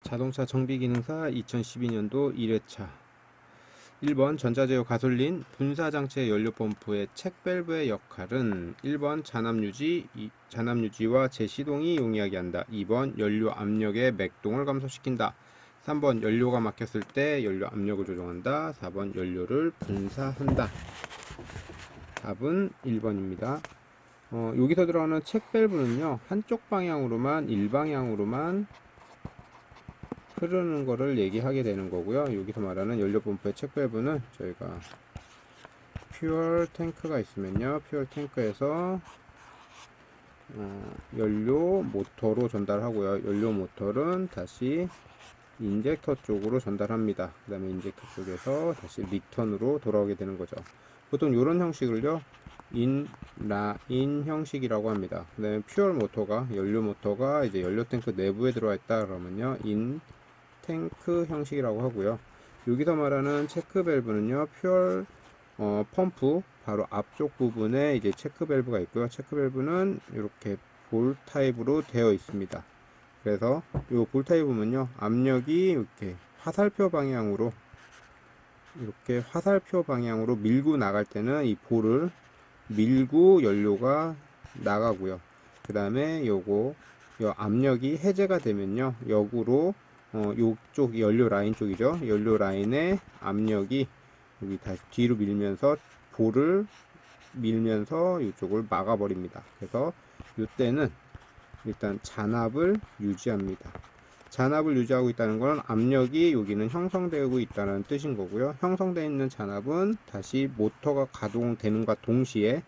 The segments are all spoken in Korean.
자동차 정비기능사 2012년도 1회차 1번 전자제어 가솔린 분사장치의 연료펌프의 책밸브의 역할은 1번 잔압유지와 재시동이 용이하게 한다. 2번 연료 압력의 맥동을 감소시킨다. 3번 연료가 막혔을 때 연료 압력을 조정한다. 4번 연료를 분사한다. 답은 1번입니다. 여기서 들어가는 책밸브는요, 한쪽 방향으로만 일방향으로만 흐르는 거를 얘기하게 되는 거고요. 여기서 말하는 연료펌프의 책밸브는 저희가 퓨얼 탱크가 있으면요, 퓨얼 탱크에서 연료 모터로 전달하고요. 연료 모터는 다시 인젝터 쪽으로 전달합니다. 그 다음에 인젝터 쪽에서 다시 리턴으로 돌아오게 되는 거죠. 보통 이런 형식을요, 인라인 형식이라고 합니다. 그 다음에 퓨얼 모터가, 연료 모터가 이제 연료 탱크 내부에 들어와 있다 그러면요, 탱크 형식이라고 하고요. 여기서 말하는 체크 밸브는요, 퓨얼 펌프 바로 앞쪽 부분에 이제 체크 밸브가 있고요. 체크 밸브는 이렇게 볼 타입으로 되어 있습니다. 그래서 이 볼 타입 보면요, 압력이 이렇게 화살표 방향으로 밀고 나갈 때는 이 볼을 밀고 연료가 나가고요. 그 다음에 요 압력이 해제가 되면요, 역으로 요쪽 연료 라인 쪽이죠. 연료 라인의 압력이 여기 다시 뒤로 밀면서 볼을 밀면서 이쪽을 막아버립니다. 그래서 이때는 일단 잔압을 유지합니다. 잔압을 유지하고 있다는 것은 압력이 여기는 형성되고 있다는 뜻인 거고요. 형성되어 있는 잔압은 다시 모터가 가동되는과 동시에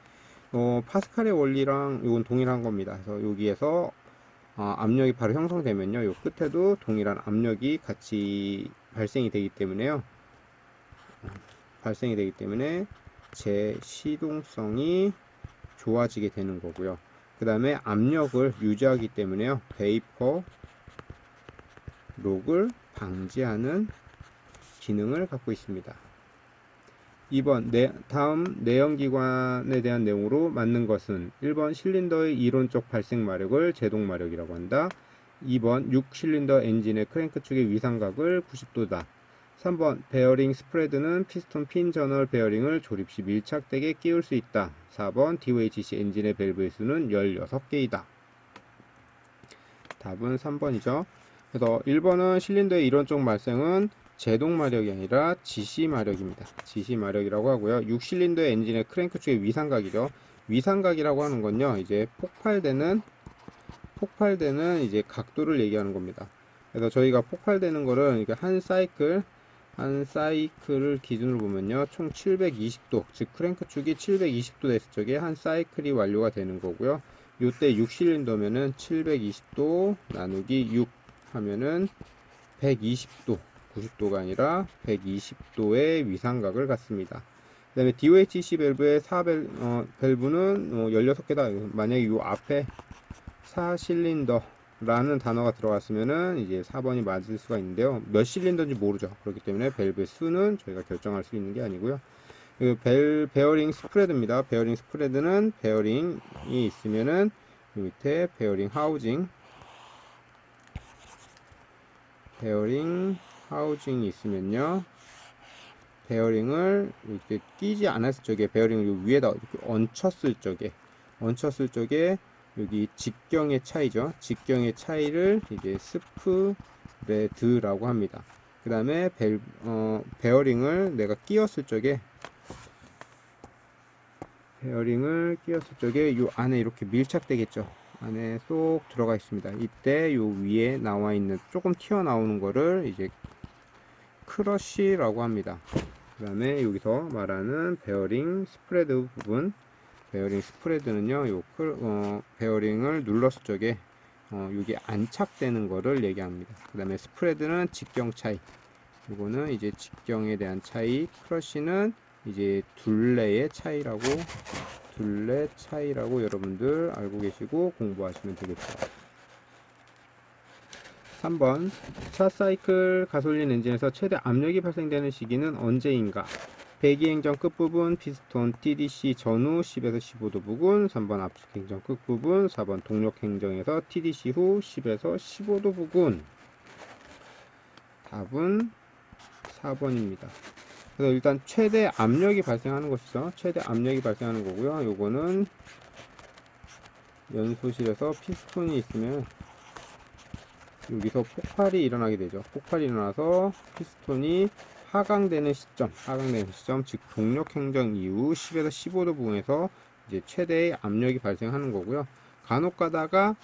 파스칼의 원리랑 이건 동일한 겁니다. 그래서 여기에서 압력이 바로 형성되면요, 요 끝에도 동일한 압력이 같이 발생이 되기 때문에요. 제 시동성이 좋아지게 되는 거고요. 그 다음에 압력을 유지하기 때문에요, 베이퍼 록을 방지하는 기능을 갖고 있습니다. 2번 다음 내연기관에 대한 내용으로 맞는 것은 1번 실린더의 이론적 발생 마력을 제동 마력이라고 한다. 2번 6실린더 엔진의 크랭크 축의 위상각을 90도다. 3번 베어링 스프레드는 피스톤 핀 저널 베어링을 조립 시 밀착되게 끼울 수 있다. 4번 DOHC 엔진의 밸브의 수는 16개이다. 답은 3번이죠. 그래서 1번은 실린더의 이론적 발생은 제동 마력이 아니라 지시 마력입니다. 지시 마력이라고 하고요. 6실린더 엔진의 크랭크 축의 위상각이죠. 위상각이라고 하는 건요, 이제 폭발되는 이제 각도를 얘기하는 겁니다. 그래서 저희가 폭발되는 거를 이렇게 한 사이클을 기준으로 보면요, 총 720도, 즉 크랭크 축이 720도 됐을 적에 한 사이클이 완료가 되는 거고요. 요때 6실린더면은 720도 나누기 6 하면은 120도, 90도가 아니라 120도의 위상각을 갖습니다. 그 다음에 DOHC 밸브의 밸브는 16개다. 만약에 요 앞에 4실린더 라는 단어가 들어갔으면은 이제 4번이 맞을 수가 있는데요. 몇 실린더인지 모르죠. 그렇기 때문에 밸브의 수는 저희가 결정할 수 있는 게 아니고요. 베어링 스프레드입니다. 베어링 스프레드는 베어링이 있으면은 밑에 베어링 하우징이 있으면요, 베어링을 이렇게 끼지 않았을 적에, 베어링을 위에다 이렇게 얹혔을 적에 여기 직경의 차이죠. 직경의 차이를 이제 스프레드라고 합니다. 그 다음에 베어링을 내가 끼웠을 적에 요 안에 이렇게 밀착되겠죠. 안에 쏙 들어가 있습니다. 이때 요 위에 나와 있는 조금 튀어나오는 거를 이제 크러쉬라고 합니다. 그 다음에 여기서 말하는 베어링 스프레드 부분, 베어링 스프레드는요, 베어링을 눌렀을 적에 여기 안착되는 거를 얘기합니다. 그 다음에 스프레드는 직경 차이, 이거는 이제 직경에 대한 차이, 크러쉬는 이제 둘레 차이라고 여러분들 알고 계시고 공부하시면 되겠죠. 3번 차 사이클 가솔린 엔진에서 최대 압력이 발생되는 시기는 언제인가? 배기행정 끝부분 피스톤 TDC 전후 10에서 15도 부근, 3번 압축행정 끝부분, 4번 동력행정에서 TDC 후 10에서 15도 부근. 답은 4번입니다. 그래서 일단 최대 압력이 발생하는 것이죠. 최대 압력이 발생하는 거고요. 요거는 연소실에서 피스톤이 있으면 여기서 폭발이 일어나게 되죠. 폭발이 일어나서 피스톤이 하강되는 시점, 즉 동력 행정 이후 10에서 15도 부근에서 이제 최대의 압력이 발생하는 거고요. 간혹 가다가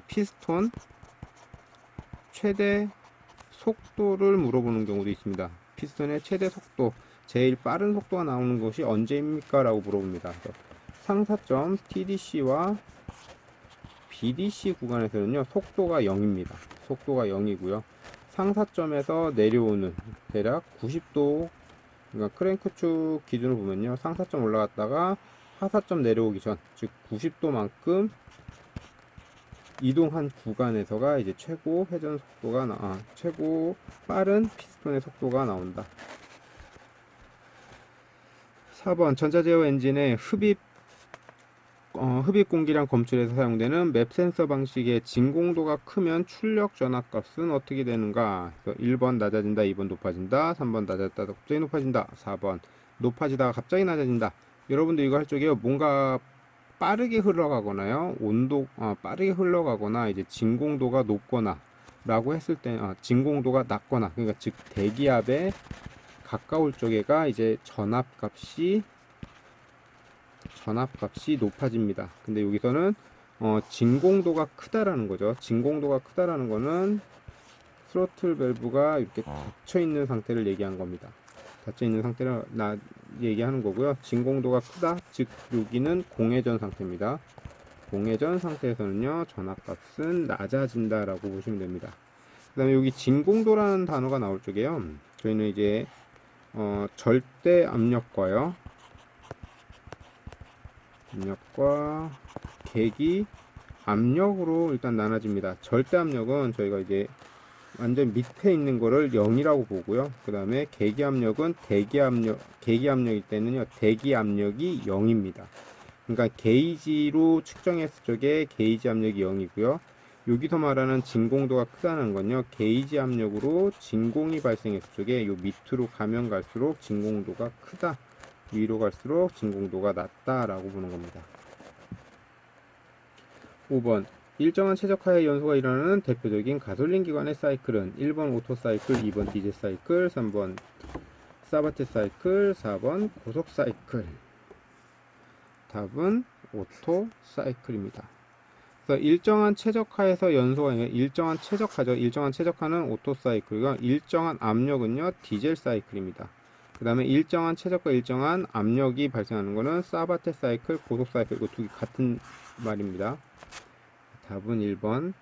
피스톤 최대 속도를 물어보는 경우도 있습니다. 피스톤의 최대 속도, 제일 빠른 속도가 나오는 것이 언제입니까? 라고 물어봅니다. 상사점 TDC와 BDC 구간에서는요, 속도가 0입니다. 속도가 0이고요. 상사점에서 내려오는 대략 90도, 그러니까 크랭크축 기준으로 보면요, 상사점 올라갔다가 하사점 내려오기 전, 즉 90도만큼 이동한 구간에서가 이제 최고 회전 속도가 최고 빠른 피스톤의 속도가 나온다. 4번 전자제어 엔진의 흡입 공기량 검출에서 사용되는 맵 센서 방식의 진공도가 크면 출력 전압값은 어떻게 되는가? 1번 낮아진다, 2번 높아진다, 3번 낮아졌다가 갑자기 높아진다, 4번 높아지다가 갑자기 낮아진다. 여러분들 이거 할 적에요, 뭔가 빠르게 흘러가거나요, 빠르게 흘러가거나 이제 진공도가 높거나 라고 했을 때 진공도가 낮거나, 그러니까 즉 대기압에 가까울 적에가 이제 전압값이 높아집니다. 근데 여기서는 진공도가 크다라는 거죠. 진공도가 크다라는 거는 스로틀 밸브가 이렇게 닫혀 있는 상태를 얘기한 겁니다. 닫혀 있는 상태를 얘기하는 거고요. 진공도가 크다, 즉 여기는 공회전 상태입니다. 공회전 상태에서는요, 전압값은 낮아진다라고 보시면 됩니다. 그 다음에 여기 진공도라는 단어가 나올 적에요, 저희는 이제 절대 압력과 계기 압력으로 일단 나눠집니다. 절대 압력은 저희가 이제 완전 밑에 있는 거를 0이라고 보고요. 그 다음에 계기 압력은 계기 압력일 때는요, 대기 압력이 0입니다. 그러니까 게이지로 측정했을 적에 게이지 압력이 0이고요. 여기서 말하는 진공도가 크다는 건요, 게이지 압력으로 진공이 발생했을 적에 요 밑으로 가면 갈수록 진공도가 크다, 위로 갈수록 진공도가 낮다라고 보는 겁니다. 5번 일정한 최적화의 연소가 일어나는 대표적인 가솔린 기관의 사이클은 1번 오토 사이클, 2번 디젤 사이클, 3번 사바테 사이클, 4번 고속 사이클. 답은 오토 사이클입니다. 그래서 일정한 최적화에서 연소가 일정한 최적화죠. 일정한 최적화는 오토 사이클이고, 일정한 압력은요, 디젤 사이클입니다. 그 다음에 일정한 최적과 일정한 압력이 발생하는 것은 사바테 사이클, 고속 사이클, 이거 두 개 같은 말입니다. 답은 1번.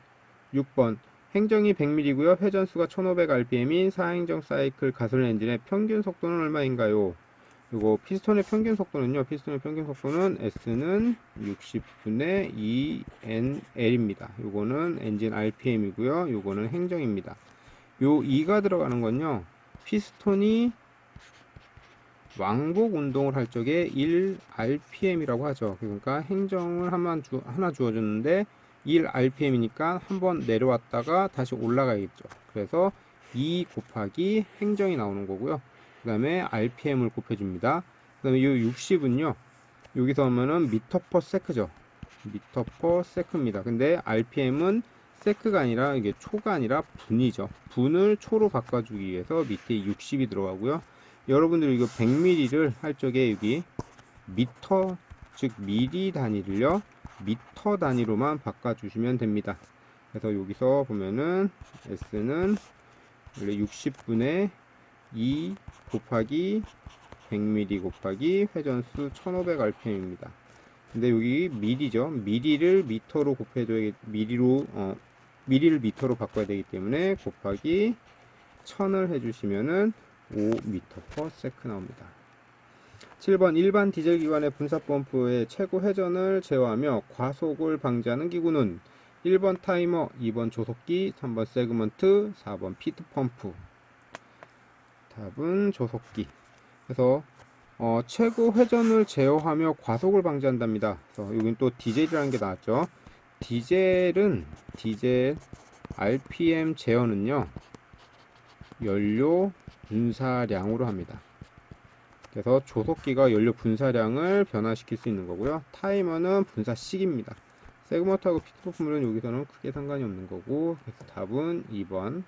6번 행정이 100mm고요. 회전수가 1500rpm인 4행정 사이클 가솔린 엔진의 평균 속도는 얼마인가요? 이거 피스톤의 평균 속도는요, S는 60분의 2NL입니다. 요거는 엔진 RPM이고요. 요거는 행정입니다. 요 2가 들어가는 건요, 피스톤이 왕복 운동을 할 적에 1rpm이라고 하죠. 그러니까 행정을 하나 주어줬는데 1rpm이니까 한번 내려왔다가 다시 올라가겠죠. 그래서 2 곱하기 행정이 나오는 거고요. 그 다음에 rpm을 곱해줍니다. 그 다음에 이 60은요, 여기서 하면은 미터 퍼 세크죠. 미터 퍼 세크입니다. 근데 rpm은 세크가 아니라, 이게 초가 아니라 분이죠. 분을 초로 바꿔주기 위해서 밑에 60이 들어가고요. 여러분들 이거 100ml를 할 적에 여기 미터, 즉 미리 단위를요, 미터 단위로만 바꿔주시면 됩니다. 그래서 여기서 보면은 S는 원래 60분의 2 곱하기 100ml 곱하기 회전수 1500rpm입니다. 근데 여기 미리죠. 미리를 미터로 곱해줘야, 미리를 미터로 바꿔야 되기 때문에 곱하기 1000을 해주시면은 5m/s 나옵니다. 7번 일반 디젤 기관의 분사 펌프의 최고 회전을 제어하며 과속을 방지하는 기구는 1번 타이머, 2번 조속기, 3번 세그먼트, 4번 피트 펌프. 답은 조속기. 그래서 최고 회전을 제어하며 과속을 방지한답니다. 그래서 여긴 또 디젤이라는 게 나왔죠. 디젤 RPM 제어는요, 연료 분사량으로 합니다. 그래서 조속기가 연료 분사량을 변화시킬 수 있는 거고요. 타이머는 분사 시기입니다. 세그먼트하고 피트부품은 여기서는 크게 상관이 없는 거고, 그래서 답은 2번.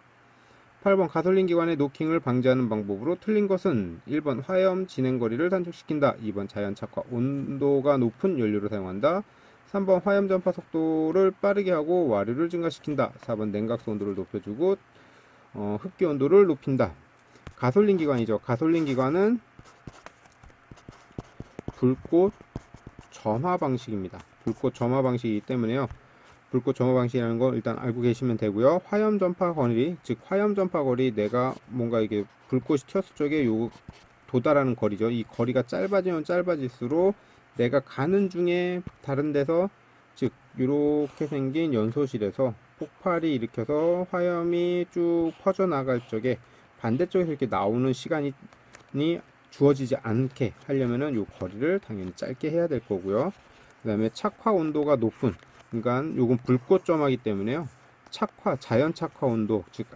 8번 가솔린 기관의 노킹을 방지하는 방법으로 틀린 것은 1번 화염 진행거리를 단축시킨다. 2번 자연 착화 온도가 높은 연료를 사용한다. 3번 화염 전파 속도를 빠르게 하고 와류를 증가시킨다. 4번 냉각수 온도를 높여주고 흡기 온도를 높인다. 가솔린 기관이죠. 가솔린 기관은 불꽃 점화 방식입니다. 불꽃 점화 방식이기 때문에요. 불꽃 점화 방식이라는 거 일단 알고 계시면 되고요. 화염 전파 거리, 즉 화염 전파 거리, 내가 뭔가 이게 불꽃이 튀었을 적에 요 도달하는 거리죠. 이 거리가 짧아지면 짧아질수록 내가 가는 중에 다른 데서, 즉 이렇게 생긴 연소실에서 폭발이 일으켜서 화염이 쭉 퍼져나갈 적에 반대쪽에서 이렇게 나오는 시간이 주어지지 않게 하려면은 요 거리를 당연히 짧게 해야 될 거고요. 그 다음에 착화 온도가 높은, 그러니까 요건 불꽃 점화기 때문에요. 착화, 자연 착화 온도, 즉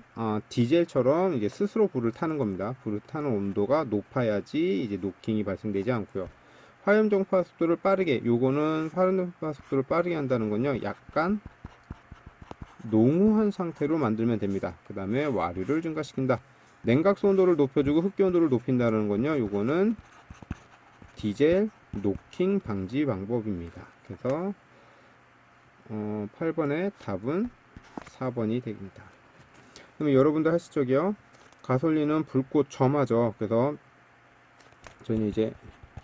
디젤처럼 이제 스스로 불을 타는 겁니다. 불을 타는 온도가 높아야지 이제 노킹이 발생되지 않고요. 화염 전파 속도를 빠르게, 요거는 화염 전파 속도를 빠르게 한다는 건요, 약간 농후한 상태로 만들면 됩니다. 그 다음에 와류를 증가시킨다. 냉각수 온도를 높여주고 흡기 온도를 높인다는 건요, 요거는 디젤 노킹 방지 방법입니다. 그래서 8번의 답은 4번이 됩니다. 그러면 여러분들 하실 적이요, 가솔린은 불꽃 점화죠. 그래서 저희는 이제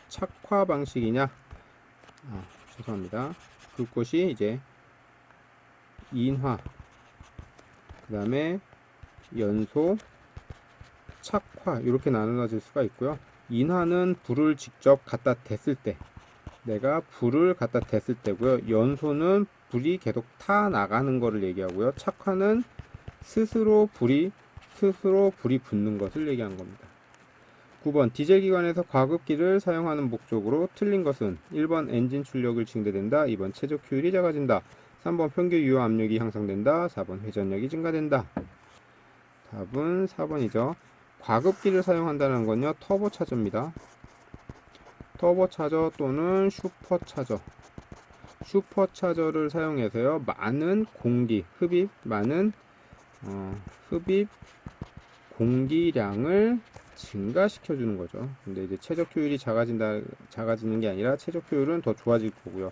착화 방식이냐, 죄송합니다. 불꽃이 이제 인화, 그 다음에 연소, 착화 이렇게 나눠질 수가 있고요. 인화는 불을 직접 갖다 댔을 때, 내가 불을 갖다 댔을 때고요. 연소는 불이 계속 타 나가는 것을 얘기하고요. 착화는 스스로 불이 붙는 것을 얘기한 겁니다. 9번 디젤 기관에서 과급기를 사용하는 목적으로 틀린 것은 1번 엔진 출력을 증대된다. 2번 최적 효율이 작아진다. 3번 평균 유효 압력이 향상된다. 4번 회전력이 증가된다. 답은 4번이죠. 과급기를 사용한다는 건요, 터보차저입니다. 터보차저 또는 슈퍼차저를 사용해서요, 많은 공기, 많은 흡입 공기량을 증가시켜 주는 거죠. 근데 이제 최적 효율이 작아지는 게 아니라 최적 효율은 더 좋아질 거고요.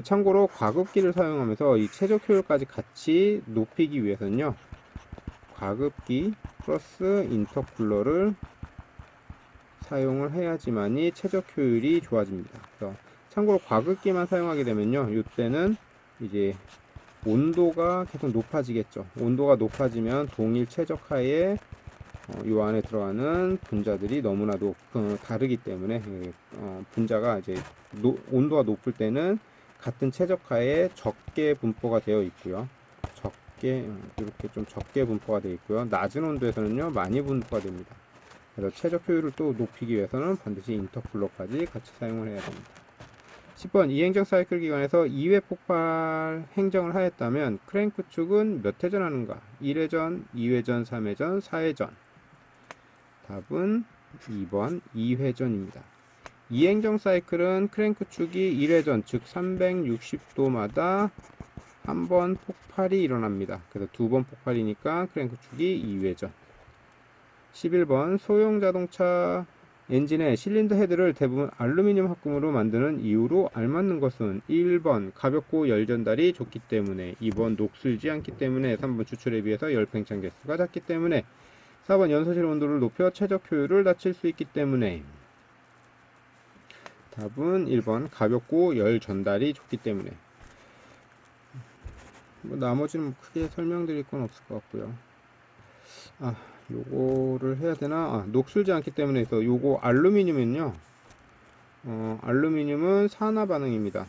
참고로 과급기를 사용하면서 이 최적 효율까지 같이 높이기 위해서는요, 과급기 플러스 인터쿨러를 사용을 해야지만이 최적 효율이 좋아집니다. 그래서 참고로 과급기만 사용하게 되면요, 이때는 이제 온도가 계속 높아지겠죠. 온도가 높아지면 동일 최적하에 이 안에 들어가는 분자들이 너무나도 다르기 때문에 분자가 이제 온도가 높을 때는 같은 최적하에 적게 분포가 되어 있고요. 이렇게 좀 적게 분포가 되어 있고요. 낮은 온도에서는요, 많이 분포가 됩니다. 그래서 최적 효율을 또 높이기 위해서는 반드시 인터쿨러까지 같이 사용을 해야 됩니다. 10번 이행정 사이클 기관에서 2회 폭발 행정을 하였다면 크랭크 축은 몇 회전 하는가? 1회전, 2회전, 3회전, 4회전. 답은 2번 2회전입니다. 이행정 사이클은 크랭크 축이 1회전, 즉 360도마다 한 번 폭발이 일어납니다. 그래서 두 번 폭발이니까 크랭크 축이 2회전. 11번 소형 자동차 엔진의 실린더 헤드를 대부분 알루미늄 합금으로 만드는 이유로 알맞는 것은 1번 가볍고 열 전달이 좋기 때문에, 2번 녹슬지 않기 때문에, 3번 추출에 비해서 열 팽창 개수가 작기 때문에, 4번 연소실 온도를 높여 최적 효율을 낮출 수 있기 때문에. 답은 1번 가볍고 열 전달이 좋기 때문에. 나머지는 크게 설명드릴 건 없을 것 같고요. 요거를 해야 되나? 녹슬지 않기 때문에 해서 요거 알루미늄은요, 알루미늄은 산화 반응입니다.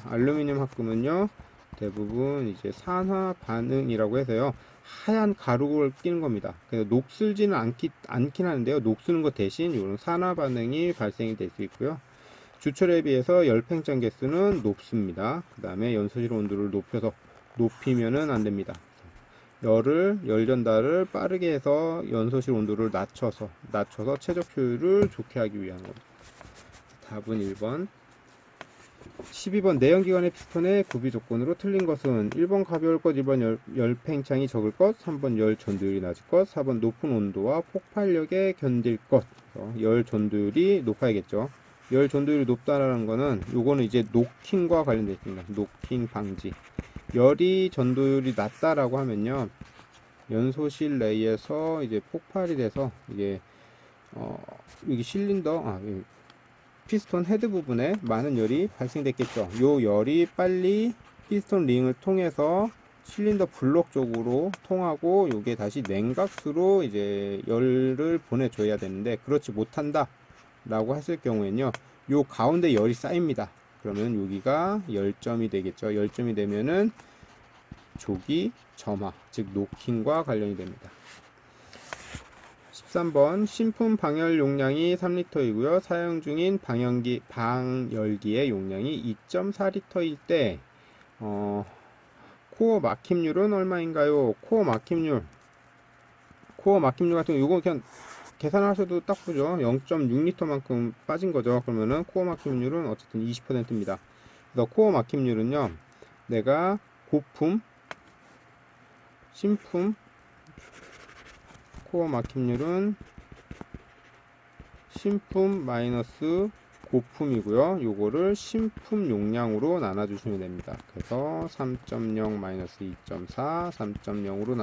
알루미늄 합금은요, 대부분 이제 산화 반응이라고 해서요, 하얀 가루를 끼는 겁니다. 그래서 녹슬지는 않긴 하는데요, 녹슬는 것 대신 이런 산화 반응이 발생이 될 수 있고요. 주철에 비해서 열 팽창 개수는 높습니다. 그 다음에 연소실 온도를 높이면은 안 됩니다. 열 전달을 빠르게 해서 연소실 온도를 낮춰서 최적 효율을 좋게 하기 위한 겁니다. 답은 1번. 12번 내연기관의 피스톤의 구비 조건으로 틀린 것은 1번 가벼울 것, 2번 열 팽창이 적을 것, 3번 열 전도율이 낮을 것, 4번 높은 온도와 폭발력에 견딜 것. 열 전도율이 높아야겠죠. 열 전도율이 높다라는 거는 요거는 이제 노킹과 관련되어 있습니다. 노킹 방지. 열이 전도율이 낮다라고 하면요, 연소실 내에서 이제 폭발이 돼서 이게 여기 실린더 피스톤 헤드 부분에 많은 열이 발생됐겠죠. 요 열이 빨리 피스톤 링을 통해서 실린더 블록 쪽으로 통하고 요게 다시 냉각수로 이제 열을 보내줘야 되는데 그렇지 못한다 라고 했을 경우에는요, 요 가운데 열이 쌓입니다. 그러면 여기가 열점이 되겠죠. 열점이 되면은 조기 점화, 즉 노킹과 관련이 됩니다. 13번 신품 방열 용량이 3리터이고요. 사용 중인 방열기의 용량이 2.4리터일 때 코어 막힘률은 얼마인가요? 코어 막힘률 같은 경우 이거 그냥 계산하셔도 딱 보죠. 0.6리터만큼 빠진 거죠. 그러면은 코어 막힘률은 어쨌든 20%입니다. 그래서 코어 막힘률은요, 내가 신품 코어 막힘률은 신품 마이너스 고품이고요. 요거를 신품 용량으로 나눠주시면 됩니다. 그래서 3.0 마이너스 2.4 3.0으로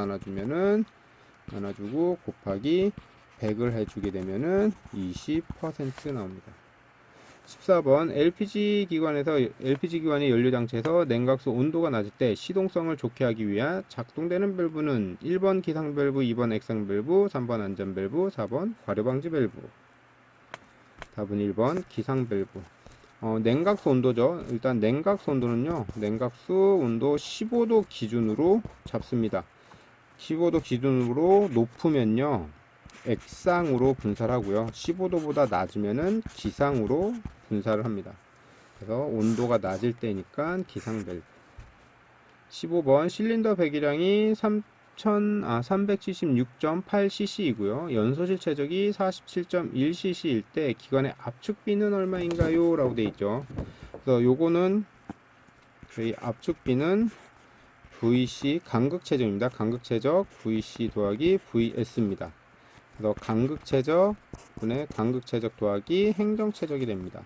나눠주고 곱하기 100을 해주게 되면은 20% 나옵니다. 14번 LPG 기관의 연료장치에서 냉각수 온도가 낮을 때 시동성을 좋게 하기 위해 작동되는 밸브는 1번 기상 밸브, 2번 액상 밸브, 3번 안전 밸브, 4번 과료 방지 밸브. 답은 1번 기상 밸브. 냉각수 온도죠. 일단 냉각수 온도는요, 냉각수 온도 15도 기준으로 잡습니다. 15도 기준으로 높으면요, 액상으로 분사를 하고요. 15도보다 낮으면은 기상으로 분사를 합니다. 그래서 온도가 낮을 때니까 기상 밸브. 15번 실린더 배기량이 376.8cc이고요. 연소실 최적이 47.1cc일 때 기관의 압축비는 얼마인가요? 라고 되어 있죠. 그래서 요거는 저희 압축비는 VC 간극 최적입니다. 간극 최적 VC 더하기 VS입니다. 그래서 간극 최적 분의 간극 최적 더하기 행정 최적이 됩니다.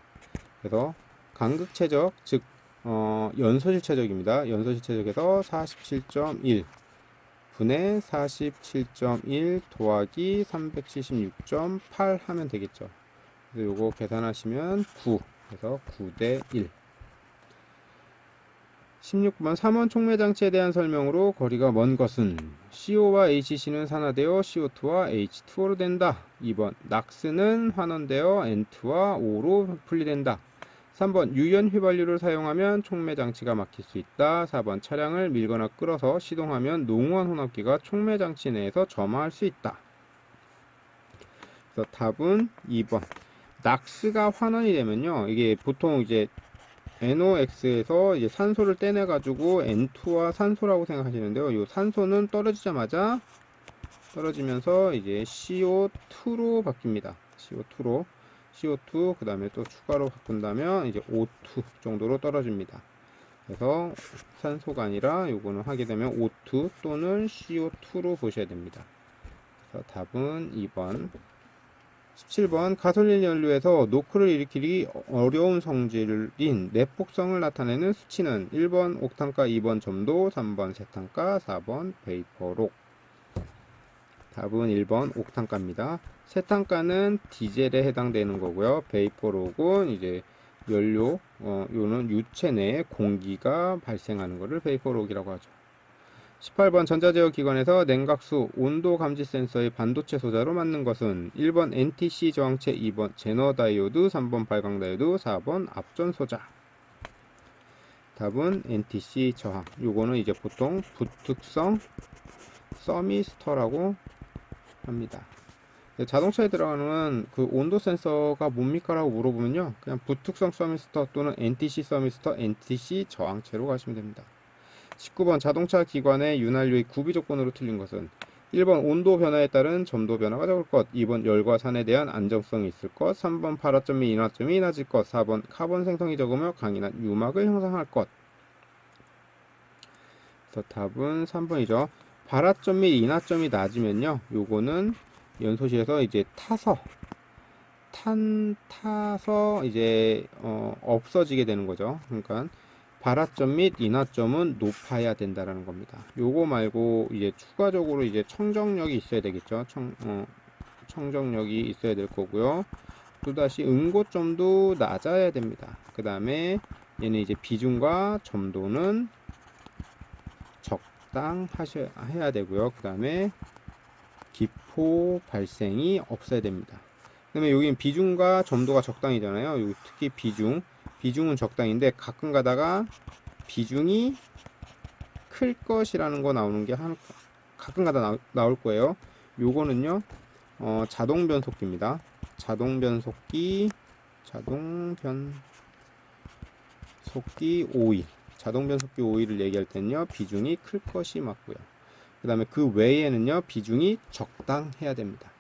그래서 간극 최적, 즉 연소실 최적입니다. 연소실 최적에서 47.1 분의 47.1 더하기 376.8 하면 되겠죠. 그래서 요거 계산하시면 9, 그래서 9대 1. 16번 3원 촉매장치에 대한 설명으로 거리가 먼 것은 CO와 HC는 산화되어 CO2와 H2O로 된다. 2번 낙스는 환원되어 N2와 O로 분리된다. 3번 유연 휘발유를 사용하면 촉매장치가 막힐 수 있다. 4번 차량을 밀거나 끌어서 시동하면 농후한 혼합기가 촉매장치 내에서 점화할 수 있다. 그래서 답은 2번. 낙스가 환원이 되면요, 이게 보통 이제 NOx에서 이제 산소를 떼내 가지고 N2와 산소라고 생각하시는데요. 이 산소는 떨어지면서 이제 CO2로 바뀝니다. CO2 그 다음에 또 추가로 바꾼다면 이제 O2 정도로 떨어집니다. 그래서 산소가 아니라 요거는 하게 되면 O2 또는 CO2로 보셔야 됩니다. 그래서 답은 2번. 17번 가솔린 연료에서 노크를 일으키기 어려운 성질인 내폭성을 나타내는 수치는 1번 옥탄가, 2번 점도, 3번 세탄가, 4번 베이퍼록. 답은 1번 옥탄가입니다. 세탄가는 디젤에 해당되는 거고요. 베이퍼록은 이제 연료, 요는 유체 내에 공기가 발생하는 것을 베이퍼록이라고 하죠. 18번 전자제어 기관에서 냉각수 온도 감지 센서의 반도체 소자로 맞는 것은 1번 NTC 저항체, 2번 제너 다이오드, 3번 발광 다이오드, 4번 앞전 소자. 답은 NTC 저항. 요거는 이제 보통 부특성 서미스터라고 합니다. 자동차에 들어가는 그 온도 센서가 뭡니까? 라고 물어보면요, 그냥 부특성 서미스터 또는 NTC 서미스터, NTC 저항체로 가시면 됩니다. 19번 자동차 기관의 윤활유의 구비 조건으로 틀린 것은 1번 온도 변화에 따른 점도 변화가 적을 것, 2번 열과 산에 대한 안정성이 있을 것, 3번 발화점 및 인화점이 낮을 것, 4번 카본 생성이 적으며 강인한 유막을 형성할 것. 그래서 답은 3번이죠. 발화점 및 인화점이 낮으면요, 요거는 연소실에서 이제 타서 이제 없어지게 되는 거죠. 그러니까 발화점 및 인화점은 높아야 된다라는 겁니다. 요거 말고 이제 추가적으로 이제 청정력이 있어야 되겠죠. 청정력이 있어야 될 거고요. 또다시 응고점도 낮아야 됩니다. 그 다음에 얘는 이제 비중과 점도는 적당해야 되고요. 그 다음에 기포 발생이 없어야 됩니다. 그 다음에 여기는 비중과 점도가 적당이잖아요. 여기 특히 비중은 적당인데 가끔 가다가 비중이 클 것이라는 거 나오는 게 가끔 가다 나올 거예요. 요거는요, 자동 변속기입니다. 자동 변속기 오일. 자동 변속기 오일을 얘기할 때는요, 비중이 클 것이 맞고요. 그 다음에 그 외에는요, 비중이 적당해야 됩니다.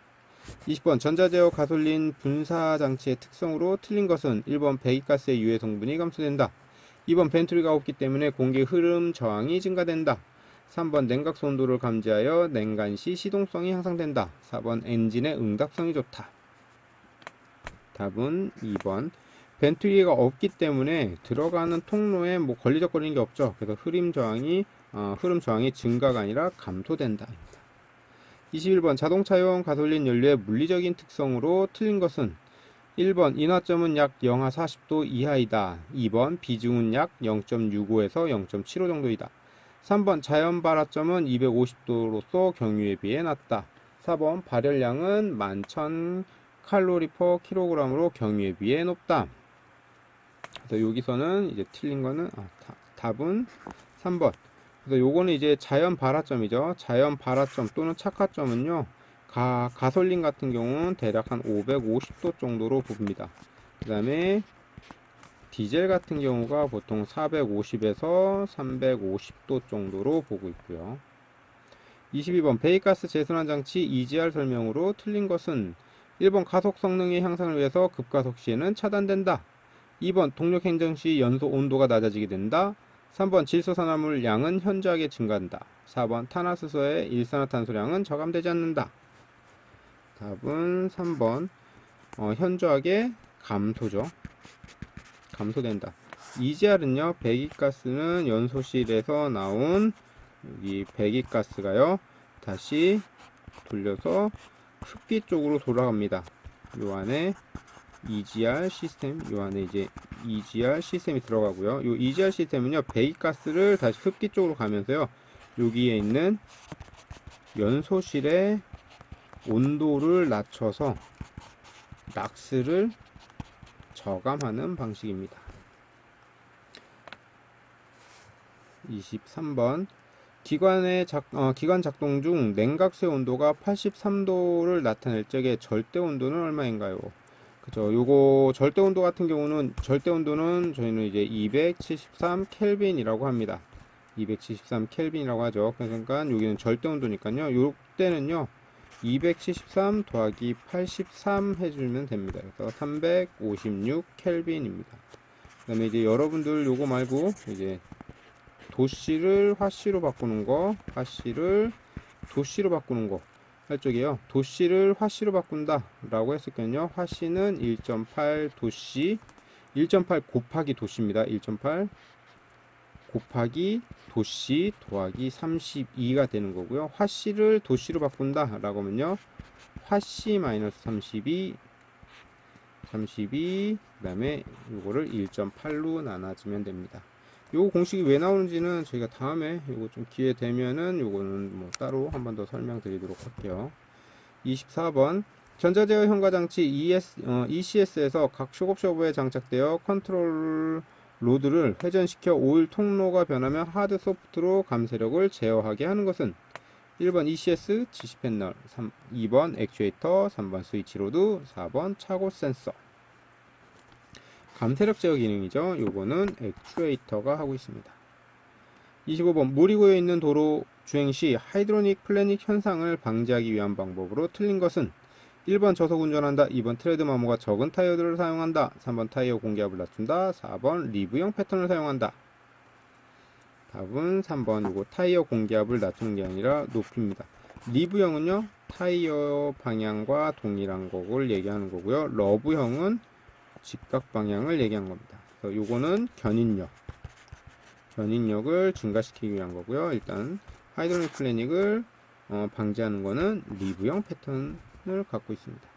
20번 전자제어 가솔린 분사 장치의 특성으로 틀린 것은 1번 배기가스의 유해 성분이 감소된다. 2번 벤트리가 없기 때문에 공기 흐름 저항이 증가된다. 3번 냉각수 온도를 감지하여 냉간 시 시동성이 향상된다. 4번 엔진의 응답성이 좋다. 답은 2번. 벤트리가 없기 때문에 들어가는 통로에 뭐 걸리적거리는 게 없죠. 그래서 흐름 저항이 증가가 아니라 감소된다. 21번 자동차용 가솔린 연료의 물리적인 특성으로 틀린 것은 1번 인화점은 약 영하 40도 이하이다. 2번 비중은 약 0.65에서 0.75 정도이다. 3번 자연 발화점은 250도로서 경유에 비해 낮다. 4번 발열량은 11,000칼로리/kg으로 경유에 비해 높다. 그래서 여기서는 이제 틀린 거는 답은 3번. 그래서 요거는 이제 자연 발화점이죠. 자연 발화점 또는 착화점은요, 가솔린 같은 경우는 대략 한 550도 정도로 봅니다. 그 다음에 디젤 같은 경우가 보통 450에서 350도 정도로 보고 있고요. 22번 배기가스 재순환 장치 EGR 설명으로 틀린 것은 1번 가속 성능의 향상을 위해서 급가속 시에는 차단된다. 2번 동력 행정 시 연소 온도가 낮아지게 된다. 3번 질소산화물 양은 현저하게 증가한다. 4번 탄화수소의 일산화탄소량은 저감되지 않는다. 답은 3번. 현저하게 감소된다. EGR은요, 배기가스는 연소실에서 나온 이 배기가스가요, 다시 돌려서 흡기 쪽으로 돌아갑니다. 요 안에 EGR 시스템이 들어가고요. 요 EGR 시스템은요, 배기가스를 다시 흡기 쪽으로 가면서요, 여기에 있는 연소실의 온도를 낮춰서 락스를 저감하는 방식입니다. 23번 기관 작동 중 냉각수의 온도가 83도를 나타낼 적에 절대 온도는 얼마인가요? 그죠. 요거 절대 온도 같은 경우는 저희는 이제 273 켈빈이라고 합니다. 273 켈빈이라고 하죠. 그러니까 여기는 절대 온도니까요. 요 때는요, 273 더하기 83 해주면 됩니다. 그래서 356 켈빈입니다. 그 다음에 이제 여러분들 요거 말고 이제 도씨를 화씨로 바꾸는 거, 화씨를 도씨로 바꾸는 거 할 적에요. 도씨를 화씨로 바꾼다 라고 했었거든요. 화씨는 1.8 도씨, 1.8 곱하기 도씨입니다. 1.8 곱하기 도씨 더하기 32가 되는 거고요. 화씨를 도씨로 바꾼다 라고 하면요, 화씨 마이너스 32 그 다음에 이거를 1.8로 나눠주면 됩니다. 요 공식이 왜 나오는지는 저희가 다음에 요거 좀 기회 되면은 요거는 뭐 따로 한 번 더 설명드리도록 할게요. 24번 전자제어 현가장치 ECS에서 각 쇼업셔버에 장착되어 컨트롤 로드를 회전시켜 오일 통로가 변하면 하드 소프트로 감쇄력을 제어하게 하는 것은 1번 ECS 지시 패널, 2번 액추에이터, 3번 스위치 로드, 4번 차고 센서. 감쇄력 제어 기능이죠. 요거는 액추에이터가 하고 있습니다. 25번 물이 고여 있는 도로 주행 시 하이드로닉 플래닉 현상을 방지하기 위한 방법으로 틀린 것은 1번 저속 운전한다, 2번 트레드 마모가 적은 타이어들을 사용한다, 3번 타이어 공기압을 낮춘다, 4번 리브형 패턴을 사용한다. 답은 3번 이거 타이어 공기압을 낮추는 게 아니라 높입니다. 리브형은요 타이어 방향과 동일한 것을 얘기하는 거고요. 러브형은 직각 방향을 얘기한 겁니다. 그래서 요거는 견인력을 증가시키기 위한 거고요. 일단 하이드로닉 플래닉을 방지하는 거는 리브형 패턴을 갖고 있습니다.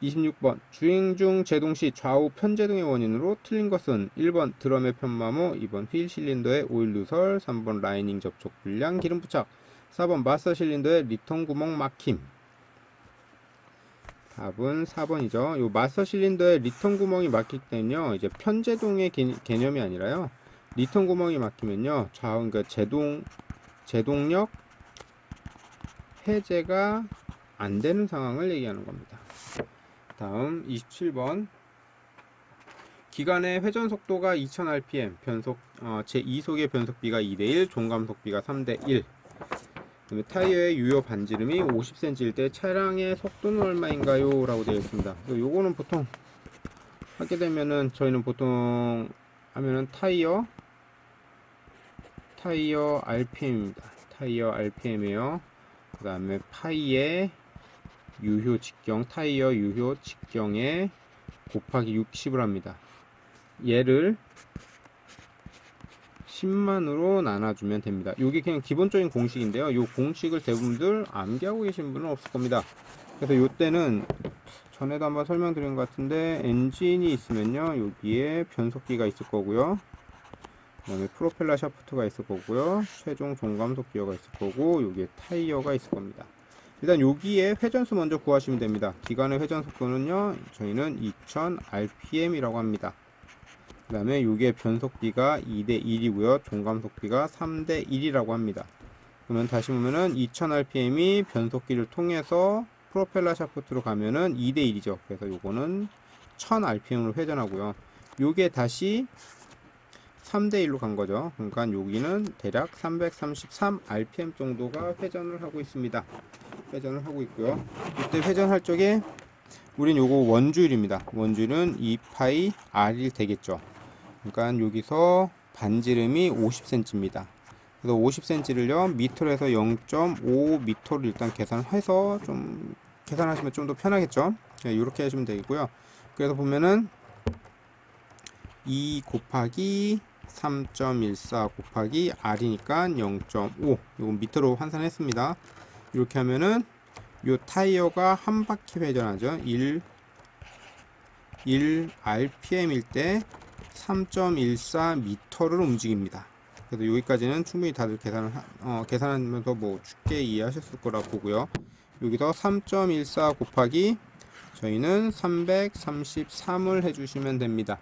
26번 주행 중 제동 시 좌우 편제동의 원인으로 틀린 것은 1번 드럼의 편마모, 2번 휠 실린더의 오일 누설, 3번 라이닝 접촉 불량 기름 부착, 4번 마스터 실린더의 리턴 구멍 막힘. 답은 4번이죠. 요 마스터 실린더의 리턴 구멍이 막힐 때는요 이제 편제동의 개념이 아니라요 리턴 구멍이 막히면요 좌우 그러니까 제동력 해제가 안 되는 상황을 얘기하는 겁니다. 다음 27번 기관의 회전 속도가 2000rpm 제2속의 변속비가 2대1 종감속비가 3대1 타이어의 유효 반지름이 50cm일 때 차량의 속도는 얼마인가요? 라고 되어 있습니다. 요거는 보통 하게 되면은 저희는 보통 하면은 타이어 RPM입니다. 타이어 RPM이에요. 그 다음에 파이의 유효 직경, 타이어 유효 직경에 곱하기 60을 합니다. 얘를 10만으로 나눠주면 됩니다. 이게 그냥 기본적인 공식인데요. 이 공식을 대부분들 암기하고 계신 분은 없을 겁니다. 그래서 이때는 전에도 한번 설명드린 것 같은데 엔진이 있으면요 여기에 변속기가 있을 거고요. 그 다음에 프로펠러 샤프트가 있을 거고요. 최종 종감속 기어가 있을 거고 여기에 타이어가 있을 겁니다. 일단 여기에 회전수 먼저 구하시면 됩니다. 기관의 회전 속도는요 저희는 2000rpm이라고 합니다. 그 다음에 이게 변속비가 2대1이고요 종감속비가 3대1이라고 합니다. 그러면 다시 보면은 2000rpm이 변속기를 통해서 프로펠러 샤프트로 가면은 2대1이죠. 그래서 요거는 1000rpm으로 회전하고요. 요게 다시 3대1로 간 거죠. 그러니까 여기는 대략 333rpm 정도가 회전을 하고 있습니다. 회전을 하고 있고요. 이때 회전할 적에 우린 요거 원주율입니다. 원주율은 2파이 r이 되겠죠. 그러니까 여기서 반지름이 50cm입니다. 그래서 50cm를요 미터에서 0.5m를 일단 계산해서 좀 계산하시면 좀 더 편하겠죠. 이렇게 하시면 되고요. 그래서 보면은 2 곱하기 3.14 곱하기 r이니까 0.5 이건 미터로 환산했습니다. 이렇게 하면은 요 타이어가 한 바퀴 회전하죠. 1rpm일 때 3.14m를 움직입니다. 그래서 여기까지는 충분히 다들 계산하면서 뭐 쉽게 이해하셨을 거라 보고요. 여기서 3.14 곱하기 저희는 333을 해주시면 됩니다.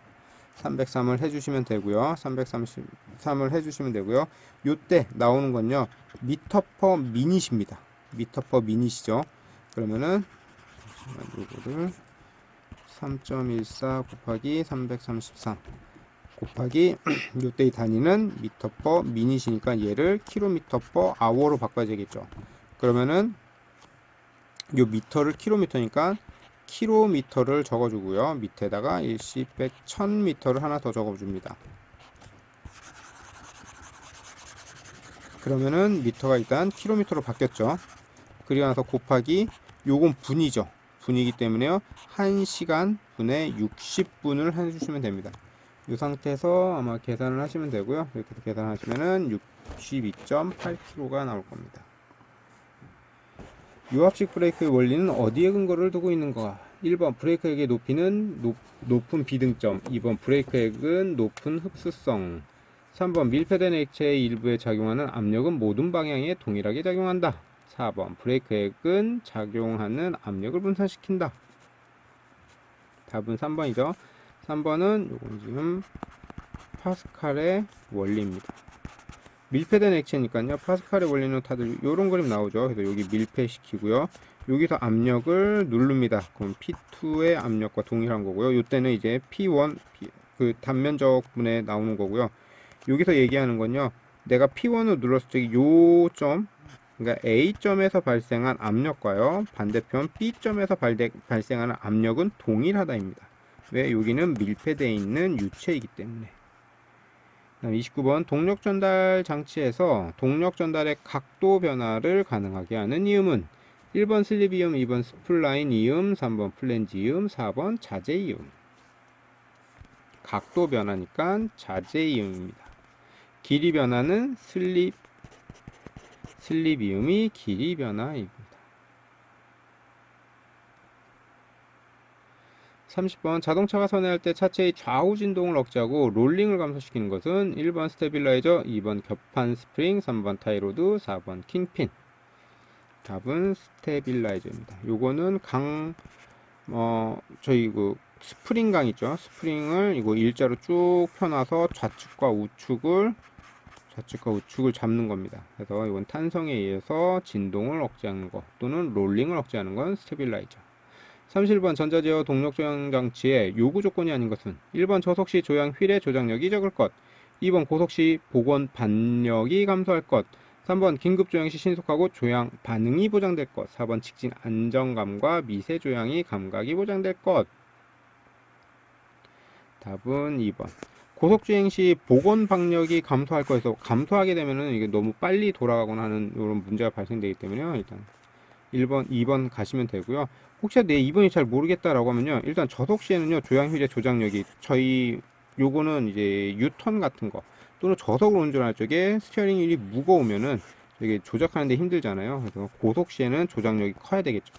303을 해주시면 되고요. 333을 해주시면 되고요. 요때 나오는 건요 미터 퍼 미닛입니다. 미터 퍼 미닛이죠. 그러면은 이거를 3.14 곱하기 333 곱하기 요때의 단위는 미터 퍼 미닛이니까 얘를 킬로미터 퍼 아워로 바꿔야 되겠죠. 그러면은 요 미터를 킬로미터니까 킬로미터를 적어주고요. 밑에다가 일시 100 1000m를 하나 더 적어줍니다. 그러면은 미터가 일단 킬로미터로 바뀌었죠. 그리고 나서 곱하기 요건 분이죠. 분이기 때문에요. 1시간 분에 60분을 해주시면 됩니다. 이 상태에서 아마 계산을 하시면 되고요. 이렇게 해서 계산하시면은 62.8kg가 나올 겁니다. 유압식 브레이크의 원리는 어디에 근거를 두고 있는가? 1번 브레이크액의 높이는 높은 비등점, 2번 브레이크액은 높은 흡수성, 3번 밀폐된 액체의 일부에 작용하는 압력은 모든 방향에 동일하게 작용한다. 4번 브레이크액은 작용하는 압력을 분산시킨다. 답은 3번이죠. 3번은 요건 지금 파스칼의 원리입니다. 밀폐된 액체니까요. 파스칼의 원리는 다들 요런 그림 나오죠. 그래서 여기 밀폐시키고요. 여기서 압력을 누릅니다. 그럼 P2의 압력과 동일한 거고요. 요때는 이제 P1 그 단면적 분에 나오는 거고요. 여기서 얘기하는 건요. 내가 P1을 눌렀을 때 요 점, 그러니까 A점에서 발생한 압력과요 반대편 B점에서 발생하는 압력은 동일하다입니다. 왜? 여기는 밀폐되어 있는 유체이기 때문에. 29번 동력 전달 장치에서 동력 전달의 각도 변화를 가능하게 하는 이음은 1번 슬립 이음, 2번 스플라인 이음, 3번 플랜지 이음, 4번 자재 이음. 각도 변화니까 자재 이음입니다. 길이 변화는 슬립 이음이 길이 변화입니다. 30번 자동차가 선회할 때 차체의 좌우 진동을 억제하고 롤링을 감소시키는 것은 1번 스테빌라이저, 2번 격판 스프링, 3번 타이로드, 4번 킹핀. 답은 스테빌라이저입니다. 요거는 저희 스프링 강 있죠. 스프링을 이거 일자로 쭉 펴놔서 좌측과 우측을 잡는 겁니다. 그래서 이건 탄성에 의해서 진동을 억제하는 것 또는 롤링을 억제하는 건 스테빌라이저. 31번 전자제어 동력 조향 장치의 요구 조건이 아닌 것은 1번 저속 시 조향 휠의 조작력이 적을 것, 2번 고속 시 복원 반력이 감소할 것, 3번 긴급 조향 시 신속하고 조향 반응이 보장될 것, 4번 직진 안정감과 미세 조향이 감각이 보장될 것. 답은 2번. 고속 주행 시 복원 방력이 감소할 거에서 감소하게 되면은 이게 너무 빨리 돌아가거나 하는 이런 문제가 발생되기 때문에요. 일단 1번, 2번 가시면 되고요. 혹시 내 2번이 잘 모르겠다라고 하면요. 일단 저속 시에는요. 조향 휠의 조작력이 요거는 이제 유턴 같은 거 또는 저속으로 운전할 적에 스티어링 휠이 무거우면은 되게 조작하는데 힘들잖아요. 그래서 고속 시에는 조작력이 커야 되겠죠.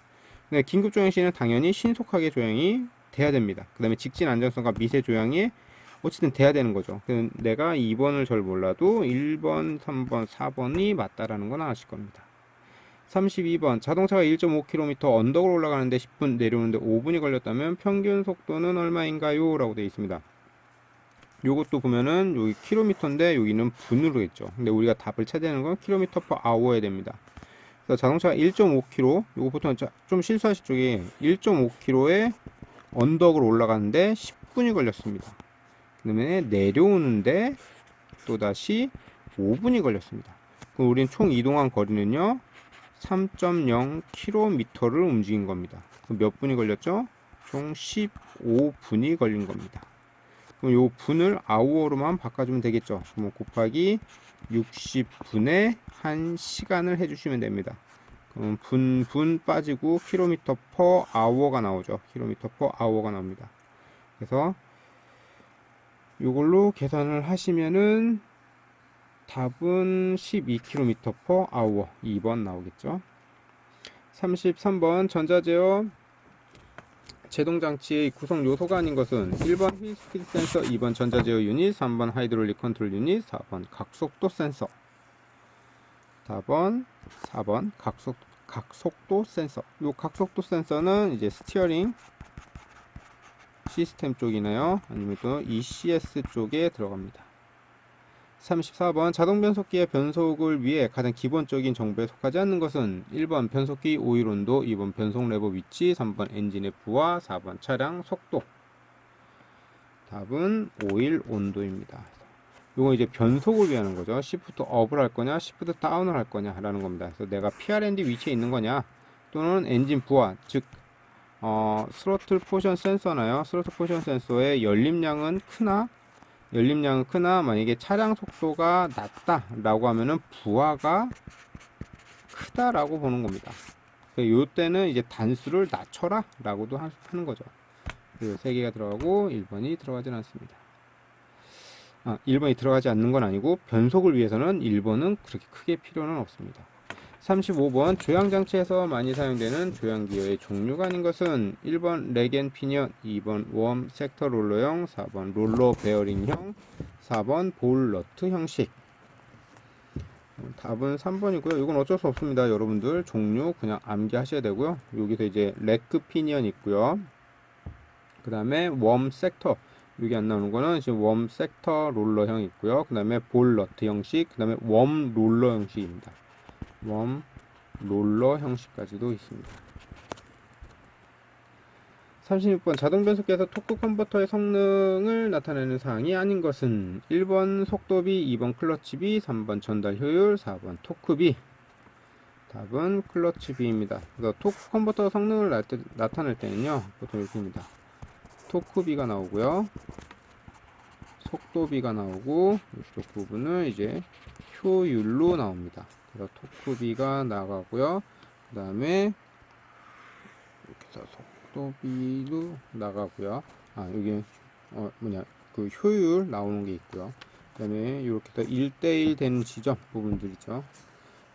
근데 긴급 조향 시에는 당연히 신속하게 조향이 돼야 됩니다. 그 다음에 직진 안정성과 미세 조향이 어쨌든 돼야 되는 거죠. 내가 2번을 잘 몰라도 1번, 3번, 4번이 맞다라는 건 아실 겁니다. 32번 자동차가 1.5km 언덕을 올라가는데 10분 내려오는데 5분이 걸렸다면 평균 속도는 얼마인가요? 라고 되어 있습니다. 요것도 보면은 여기 킬로미터인데 여기는 분으로 했죠. 근데 우리가 답을 찾아내는 건 킬로미터 per hour에 됩니다. 그래서 자동차가 1.5km 요거 보통 좀 실수하실 쪽에 1.5km에 언덕을 올라가는데 10분이 걸렸습니다. 그 다음에 내려오는데 또다시 5분이 걸렸습니다. 그럼 우리는 총 이동한 거리는요 3.0km를 움직인 겁니다. 그럼 몇 분이 걸렸죠? 총 15분이 걸린 겁니다. 그럼 요 분을 아우어로만 바꿔주면 되겠죠. 그럼 곱하기 60분의 1시간을 해주시면 됩니다. 그럼 분 빠지고 킬로미터 퍼 아워가 나오죠. 킬로미터 퍼 아워가 나옵니다. 그래서 이걸로 계산을 하시면은 답은 12km per hour 2번 나오겠죠. 33번 전자제어 제동장치의 구성 요소가 아닌 것은 1번 휠 스피드 센서, 2번 전자제어 유닛, 3번 하이드롤릭 컨트롤 유닛, 4번 각속도 센서. 답은 4번 각속도 센서. 요 각속도 센서는 이제 스티어링 시스템 쪽이나요? 아니면 또 ECS 쪽에 들어갑니다. 34번 자동 변속기의 변속을 위해 가장 기본적인 정보에 속하지 않는 것은 1번 변속기 오일 온도, 2번 변속 레버 위치, 3번 엔진의 부하, 4번 차량 속도. 답은 오일 온도입니다. 이거 이제 변속을 위하는 거죠. 시프트 업을 할 거냐, 시프트 다운을 할 거냐 라는 겁니다. 그래서 내가 PRND 위치에 있는 거냐, 또는 엔진 부하, 즉 스로틀 포션 센서나요. 스로틀 포션 센서의 열림량은 크나 만약에 차량 속도가 낮다 라고 하면은 부하가 크다 라고 보는 겁니다. 요 때는 이제 단수를 낮춰라 라고도 하는 거죠. 그 3개가 들어가고 1번이 들어가진 않습니다. 1번이 들어가지 않는 건 아니고 변속을 위해서는 1번은 그렇게 크게 필요는 없습니다. 35번 조향장치에서 많이 사용되는 조향기어의 종류가 아닌 것은 1번 레겐 피니언, 2번 웜 섹터 롤러형, 4번 롤러 베어링형, 4번 볼 너트 형식. 답은 3번이고요. 이건 어쩔 수 없습니다. 여러분들 종류 그냥 암기하셔야 되고요. 여기서 이제 레크 피니언 있고요. 그 다음에 웜 섹터, 여기 안 나오는 거는 지금 웜 섹터 롤러형 있고요. 그 다음에 볼 너트 형식, 그 다음에 웜 롤러 형식입니다. 웜 롤러 형식까지도 있습니다. 36번 자동 변속기에서 토크 컨버터의 성능을 나타내는 사항이 아닌 것은 1번 속도비, 2번 클러치비, 3번 전달 효율, 4번 토크비. 답은 클러치비입니다. 그래서 토크 컨버터 성능을 나타낼 때는요, 보통 이렇게입니다. 토크비가 나오고요, 속도비가 나오고, 이쪽 부분은 이제 효율로 나옵니다. 그래서 토크비가 나가고요, 그 다음에 이렇게 해서 속도비도 나가고요. 여기 그 효율 나오는 게 있고요. 그 다음에 이렇게 해서 1대1 되는 지점 부분들이죠.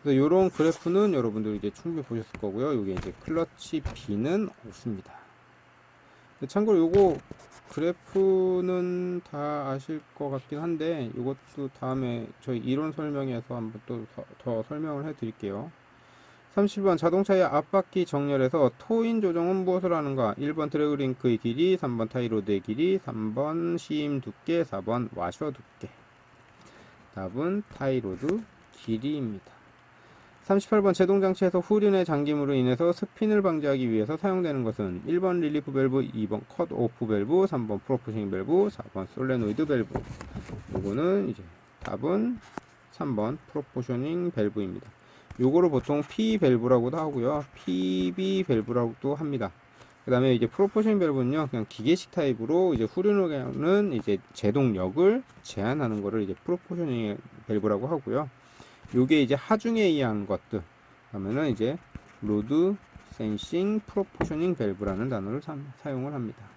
그래서 이런 그래프는 여러분들 이제 충분히 보셨을 거고요. 이게 이제 클러치 B는 없습니다. 참고로 요거 그래프는 다 아실 것 같긴 한데 이것도 다음에 저희 이론 설명에서 한번 또 더 설명을 해 드릴게요. 30번 자동차의 앞바퀴 정렬에서 토인 조정은 무엇을 하는가? 1번 드래그 링크의 길이, 3번 타이로드의 길이, 3번 시임 두께, 4번 와셔 두께. 답은 타이로드 길이입니다. 38번 제동장치에서 후륜의 잠김으로 인해서 스핀을 방지하기 위해서 사용되는 것은 1번 릴리프 밸브, 2번 컷 오프 밸브, 3번 프로포싱 밸브, 4번 솔레노이드 밸브. 요거는 이제 답은 3번 프로포셔닝 밸브입니다. 요거를 보통 P 밸브라고도 하고요, PB 밸브라고도 합니다. 그 다음에 이제 프로포싱 밸브는요, 그냥 기계식 타입으로 이제 후륜은 이제 제동력을 제한하는 거를 이제 프로포셔닝 밸브라고 하고요. 요게 이제 하중에 의한 것들 하면은 이제 로드 센싱 프로포셔닝 밸브라는 단어를 사용을 합니다.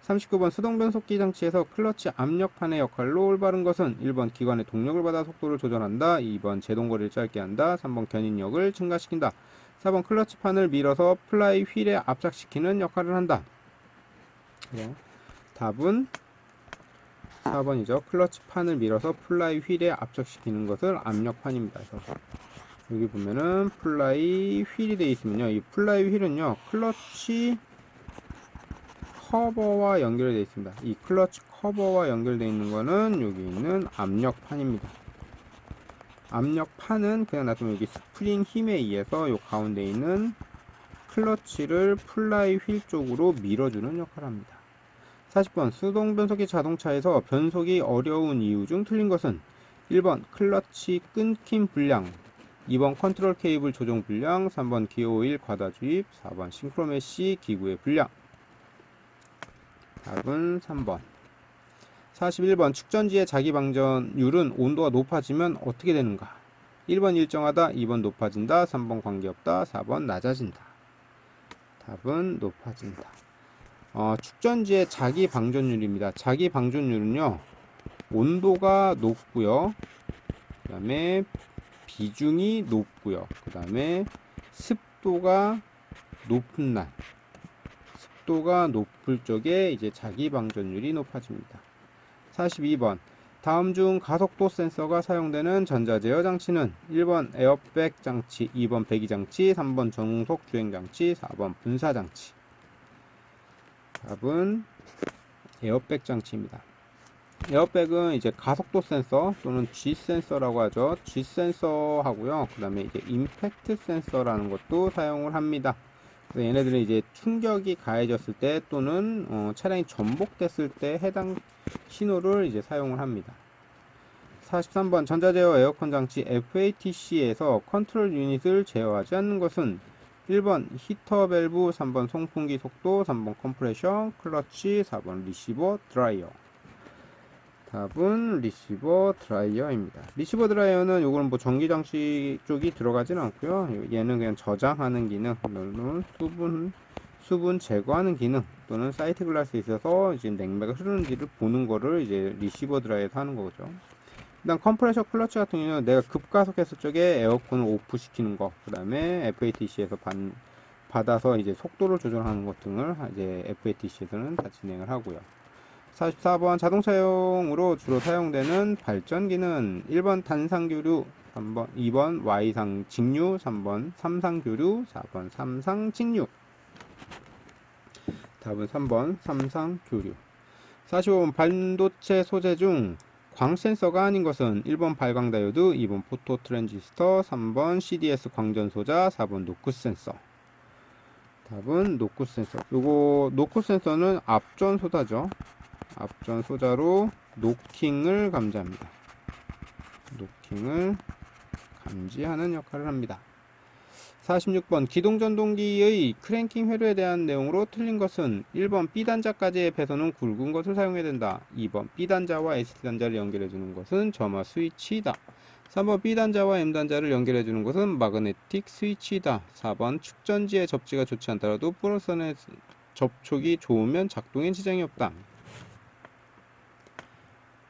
39번 수동 변속기 장치에서 클러치 압력판의 역할로 올바른 것은 1번 기관의 동력을 받아 속도를 조절한다, 2번 제동거리를 짧게 한다, 3번 견인력을 증가시킨다, 4번 클러치판을 밀어서 플라이 휠에 압착시키는 역할을 한다. 답은 4번이죠. 클러치판을 밀어서 플라이 휠에 압착시키는 것을 압력판입니다. 그래서 여기 보면은 플라이 휠이 되어 있으면요, 이 플라이 휠은요 클러치 커버와 연결되어 있습니다. 이 클러치 커버와 연결되어 있는 거는 여기 있는 압력판입니다. 압력판은 그냥 놔두면 여기 스프링 힘에 의해서 이 가운데 있는 클러치를 플라이 휠 쪽으로 밀어주는 역할을 합니다. 40번 수동 변속기 자동차에서 변속이 어려운 이유 중 틀린 것은 1번 클러치 끊김 불량, 2번 컨트롤 케이블 조정 불량, 3번 기어 오일 과다 주입, 4번 싱크로메시 기구의 불량. 답은 3번. 41번 축전지의 자기 방전율은 온도가 높아지면 어떻게 되는가? 1번 일정하다, 2번 높아진다, 3번 관계없다, 4번 낮아진다. 답은 높아진다. 축전지의 자기 방전율입니다. 자기 방전율은요, 온도가 높고요, 그 다음에 비중이 높고요, 그 다음에 습도가 높은 날, 습도가 높을 적에 이제 자기 방전율이 높아집니다. 42번 다음 중 가속도 센서가 사용되는 전자제어 장치는 1번 에어백 장치, 2번 배기 장치, 3번 정속 주행 장치, 4번 분사 장치. 답은 에어백 장치입니다. 에어백은 이제 가속도 센서 또는 G 센서라고 하죠. G 센서 하고요. 그 다음에 이제 임팩트 센서라는 것도 사용을 합니다. 그래서 얘네들은 이제 충격이 가해졌을 때 또는 차량이 전복됐을 때 해당 신호를 이제 사용을 합니다. 43번 전자제어 에어컨 장치 FATC에서 컨트롤 유닛을 제어하지 않는 것은 1번 히터 밸브, 3번 송풍기 속도, 3번 컴프레셔, 클러치, 4번 리시버 드라이어. 답은 리시버 드라이어입니다. 리시버 드라이어는 요거는 뭐 전기장치 쪽이 들어가지는 않고요. 얘는 그냥 저장하는 기능, 또는 수분 제거하는 기능, 또는 사이트 글라스에 있어서 이제 냉매가 흐르는지를 보는 거를 이제 리시버 드라이어에서 하는 거죠. 일단 컴프레셔 클러치 같은 경우는 내가 급가속했을 적에 에어컨을 오프 시키는 거, 그 다음에 FATC에서 받아서 이제 속도를 조절하는 것 등을 이제 FATC에서는 다 진행을 하고요. 44번 자동차용으로 주로 사용되는 발전기는 1번 단상교류, 2번 Y상 직류, 3번 삼상교류, 4번 삼상 직류. 답은 3번 삼상교류. 45번 반도체 소재 중 광센서가 아닌 것은 1번 발광다이오드, 2번 포토 트랜지스터, 3번 CDS 광전소자, 4번 노크 센서. 답은 노크 센서. 요거 노크 센서는 앞전 소자죠. 앞전 소자로 노킹을 감지합니다. 노킹을 감지하는 역할을 합니다. 46번 기동전동기의 크랭킹 회로에 대한 내용으로 틀린 것은 1번 B단자까지의 배선은 굵은 것을 사용해야 된다. 2번 B단자와 ST단자를 연결해주는 것은 점화 스위치이다. 3번 B단자와 M단자를 연결해주는 것은 마그네틱 스위치이다. 4번 축전지의 접지가 좋지 않더라도 플러스선의 접촉이 좋으면 작동엔 지장이 없다.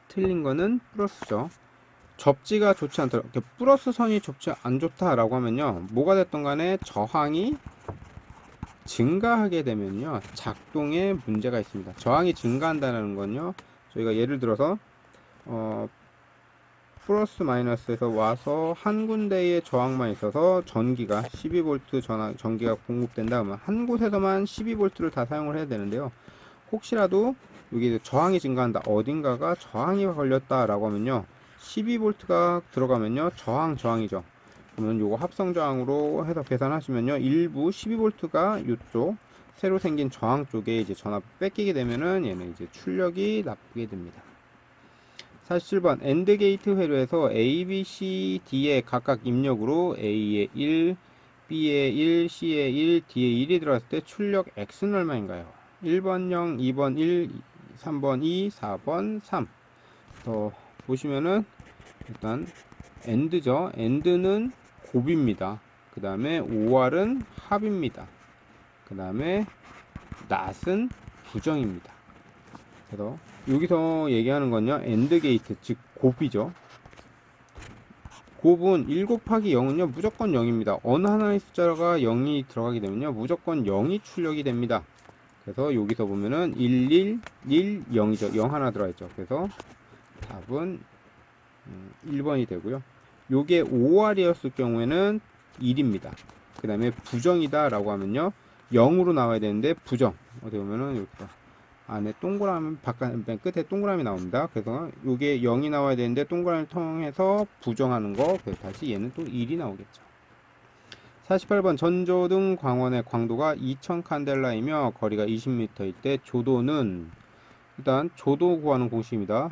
틀린 거는 플러스죠. 접지가 좋지 않더라. 플러스 선이 좋지 안 좋다라고 하면요, 뭐가 됐던 간에 저항이 증가하게 되면요 작동에 문제가 있습니다. 저항이 증가한다는 건요, 저희가 예를 들어서 플러스 마이너스에서 와서 한 군데에 저항만 있어서 전기가 12V 전기가 공급된다 하면 한 곳에서만 12V를 다 사용을 해야 되는데요, 혹시라도 여기 저항이 증가한다, 어딘가가 저항이 걸렸다 라고 하면요, 12V가 들어가면요 저항이죠. 그러면 요거 합성 저항으로 해서 계산하시면요, 일부 12V가 이쪽 새로 생긴 저항 쪽에 이제 전압 뺏기게 되면은 얘는 이제 출력이 나쁘게 됩니다. 47번 엔드 게이트 회로에서 A, B, C, D의 각각 입력으로 A에 1, B에 1, C에 1, D에 1이 들어갔을 때 출력 X는 얼마인가요? 1번 0, 2번 1, 3번 2, 4번 3. 더 보시면은 일단 엔드죠. 엔드는 곱입니다. 그 다음에 OR은 합입니다. 그 다음에 낫은 부정입니다. 그래서 여기서 얘기하는 건요, 엔드 게이트, 즉 곱이죠. 곱은 1 곱하기 0은요 무조건 0입니다. 어느 하나의 숫자가 0이 들어가게 되면요 무조건 0이 출력이 됩니다. 그래서 여기서 보면은 1, 1, 1, 0이죠. 0 하나 들어가 있죠. 그래서 답은 1번이 되고요. 요게 5R이었을 경우에는 1입니다. 그 다음에 부정이다 라고 하면요 0으로 나와야 되는데 부정, 어디 보면은 여기서 안에 동그라미, 맨 끝에 동그라미 나옵니다. 그래서 요게 0이 나와야 되는데 동그라미를 통해서 부정하는 거, 그래서 다시 얘는 또 1이 나오겠죠. 48번 전조등 광원의 광도가 2000 칸델라이며 거리가 20m일 때 조도는, 일단 조도 구하는 공식입니다.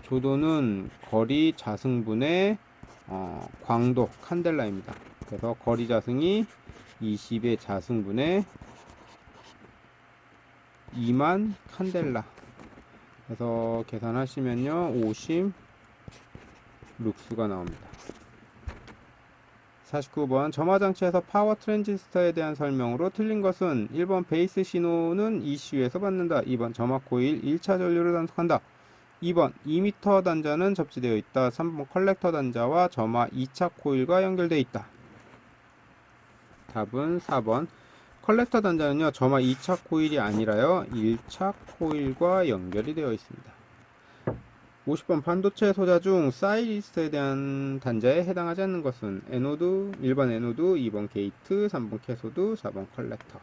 조도는 거리 자승분의 광도 칸델라입니다. 그래서 거리 자승이 20의 자승분의 2만 칸델라. 그래서 계산하시면요 50 룩스가 나옵니다. 49번 점화장치에서 파워 트랜지스터에 대한 설명으로 틀린 것은 1번 베이스 신호는 ECU에서 받는다. 2번 점화 코일 1차 전류를 단속한다. 2번 2m 단자는 접지되어 있다. 3번 컬렉터 단자와 점화 2차 코일과 연결되어 있다. 답은 4번 컬렉터 단자는요 점화 2차 코일이 아니라요 1차 코일과 연결이 되어 있습니다. 50번 반도체 소자 중 사이리스트에 대한 단자에 해당하지 않는 것은 에노드, 1번 에노드, 2번 게이트, 3번 캐소드, 4번 컬렉터.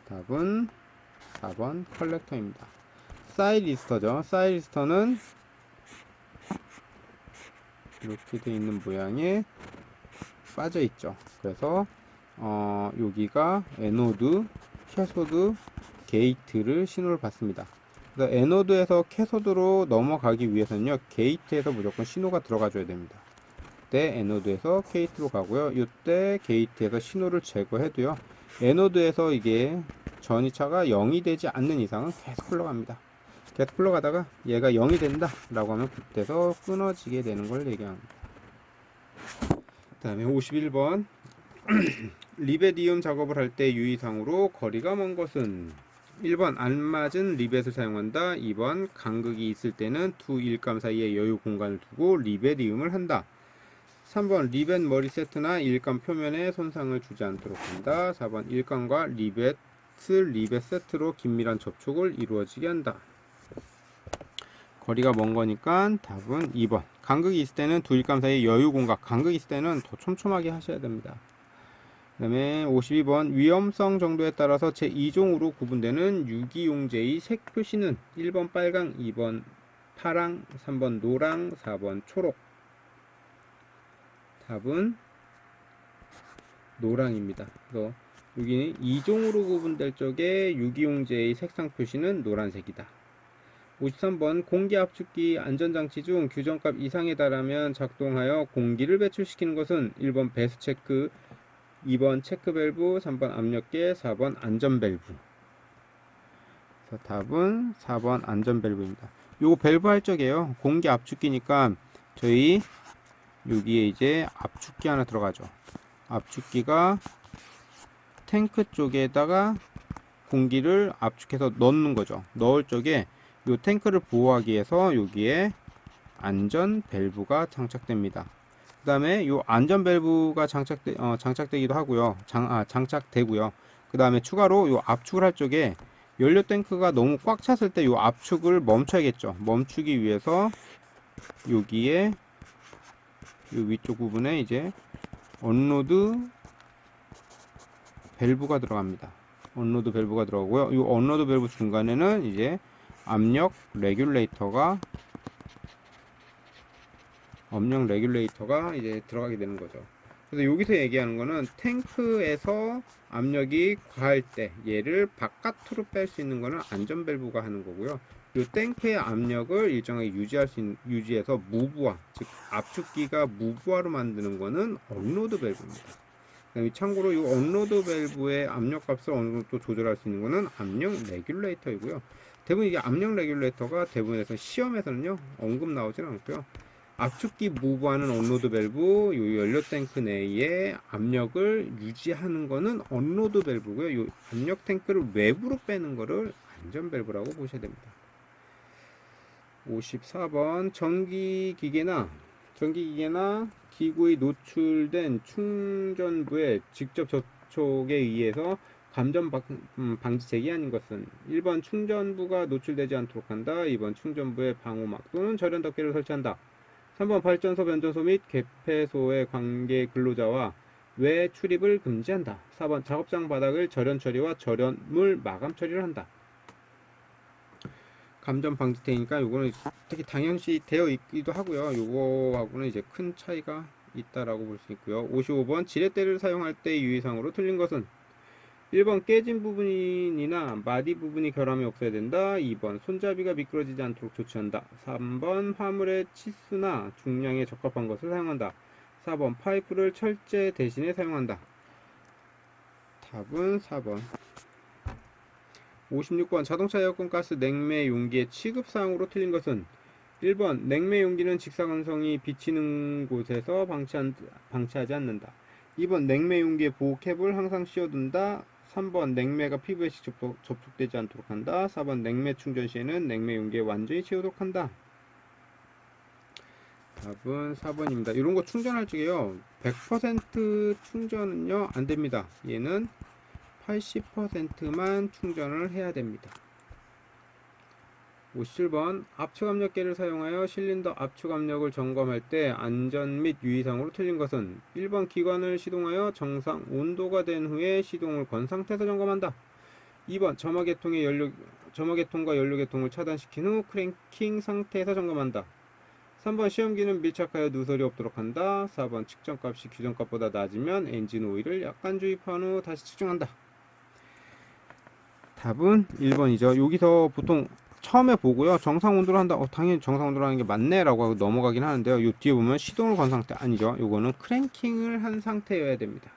답은 4번 컬렉터입니다. 사이리스터죠. 사이리스터는 이렇게 되어 있는 모양에 빠져 있죠. 그래서 여기가 에노드, 캐소드, 게이트를 신호를 받습니다. 그래서 에노드에서 캐소드로 넘어가기 위해서는요 게이트에서 무조건 신호가 들어가 줘야 됩니다. 그때 에노드에서 게이트로 가고요, 이때 게이트에서 신호를 제거해도요 에노드에서 이게 전이차가 0이 되지 않는 이상은 계속 흘러갑니다. 계속 흘러가다가 얘가 0이 된다 라고 하면 그때서 끊어지게 되는 걸 얘기합니다. 그 다음에 51번 리베디움 작업을 할 때 유의사항으로 거리가 먼 것은 1번 알맞은 리벳을 사용한다. 2번 간극이 있을 때는 두 일감 사이에 여유 공간을 두고 리베디움을 한다. 3번 리벳 머리 세트나 일감 표면에 손상을 주지 않도록 한다. 4번 일감과 리벳 세트로 긴밀한 접촉을 이루어지게 한다. 거리가 먼 거니까 답은 2번. 간극이 있을 때는 두 일감 사이에 여유 공간, 간극이 있을 때는 더 촘촘하게 하셔야 됩니다. 그 다음에 52번 위험성 정도에 따라서 제2종으로 구분되는 유기용제의 색 표시는 1번 빨강, 2번 파랑, 3번 노랑, 4번 초록. 답은 노랑입니다. 그래서 여기 2종으로 구분될 적에 유기용제의 색상 표시는 노란색이다. 53번 공기 압축기 안전장치 중 규정값 이상에 달하면 작동하여 공기를 배출시키는 것은 1번 배수 체크, 2번 체크 밸브, 3번 압력계, 4번 안전 밸브. 그래서 답은 4번 안전 밸브입니다. 요거 밸브 할 적에요. 공기 압축기니까 저희 여기에 이제 압축기 하나 들어가죠. 압축기가 탱크 쪽에다가 공기를 압축해서 넣는 거죠. 넣을 적에 요 탱크를 보호하기 위해서 여기에 안전 밸브가 장착됩니다. 그 다음에 요 안전 밸브가 장착되기도 하고요. 장착되고요. 그 다음에 추가로 요 압축을 할 적에 연료 탱크가 너무 꽉 찼을 때 요 압축을 멈춰야겠죠. 멈추기 위해서 여기에 요 위쪽 부분에 이제 언로드 밸브가 들어갑니다. 언로드 밸브가 들어가고요. 이 언로드 밸브 중간에는 이제 압력 레귤레이터가 이제 들어가게 되는 거죠. 그래서 여기서 얘기하는 거는 탱크에서 압력이 과할 때 얘를 바깥으로 뺄 수 있는 거는 안전 밸브가 하는 거고요. 이 탱크의 압력을 일정하게 유지해서 무부하, 즉 압축기가 무부하로 만드는 거는 언로드 밸브입니다. 참고로 이 언로드 밸브의 압력 값을 어느 정도 조절할 수 있는 거는 압력 레귤레이터이고요. 대부분 이게 압력 레귤레이터가 대부분에서 시험에서는요 언급 나오진 않고요. 압축기 무부하는 언로드 밸브, 요 연료 탱크 내에 압력을 유지하는 거는 언로드 밸브고요. 요 압력 탱크를 외부로 빼는 거를 안전 밸브라고 보셔야 됩니다. 54번 전기기계나 기구에 노출된 충전부의 직접 접촉에 의해서 감전 방지책이 아닌 것은 1번 충전부가 노출되지 않도록 한다. 2번 충전부에 방호막 또는 절연 덮개를 설치한다. 3번 발전소, 변전소 및 개폐소의 관계 근로자와 외 출입을 금지한다. 4번 작업장 바닥을 절연 처리와 절연물 마감 처리를 한다. 감전 방지테니까 요거는 특히 당연시 되어 있기도 하고요. 요거하고는 이제 큰 차이가 있다라고 볼 수 있고요. 55번 지렛대를 사용할 때 유의사항으로 틀린 것은 1번 깨진 부분이나 마디 부분이 결함이 없어야 된다. 2번 손잡이가 미끄러지지 않도록 조치한다. 3번 화물의 치수나 중량에 적합한 것을 사용한다. 4번 파이프를 철제 대신에 사용한다. 답은 4번. 56번 자동차 에어컨 가스 냉매 용기의 취급사항으로 틀린 것은 1번 냉매 용기는 직사광선이 비치는 곳에서 방치하지 않는다. 2번 냉매 용기의 보호 캡을 항상 씌워둔다. 3번 냉매가 피부에 직접 접촉되지 않도록 한다. 4번 냉매 충전 시에는 냉매 용기에 완전히 채우도록 한다. 답은 4번입니다. 이런 거 충전할 적에요 100% 충전은요 안됩니다. 얘는 80%만 충전을 해야 됩니다. 57번 압축압력계를 사용하여 실린더 압축압력을 점검할 때 안전 및 유의사항으로 틀린 것은 1번 기관을 시동하여 정상 온도가 된 후에 시동을 건 상태에서 점검한다. 2번 점화계통과 연료계통을 차단시킨 후 크랭킹 상태에서 점검한다. 3번 시험기는 밀착하여 누설이 없도록 한다. 4번 측정값이 규정값보다 낮으면 엔진 오일을 약간 주입한 후 다시 측정한다. 답은 1번이죠. 여기서 보통 처음에 보고요. 정상 온도로 한다. 당연히 정상 온도로 하는 게 맞네 라고 하고 넘어가긴 하는데요. 요 뒤에 보면 시동을 건 상태 아니죠. 요거는 크랭킹을 한 상태여야 됩니다.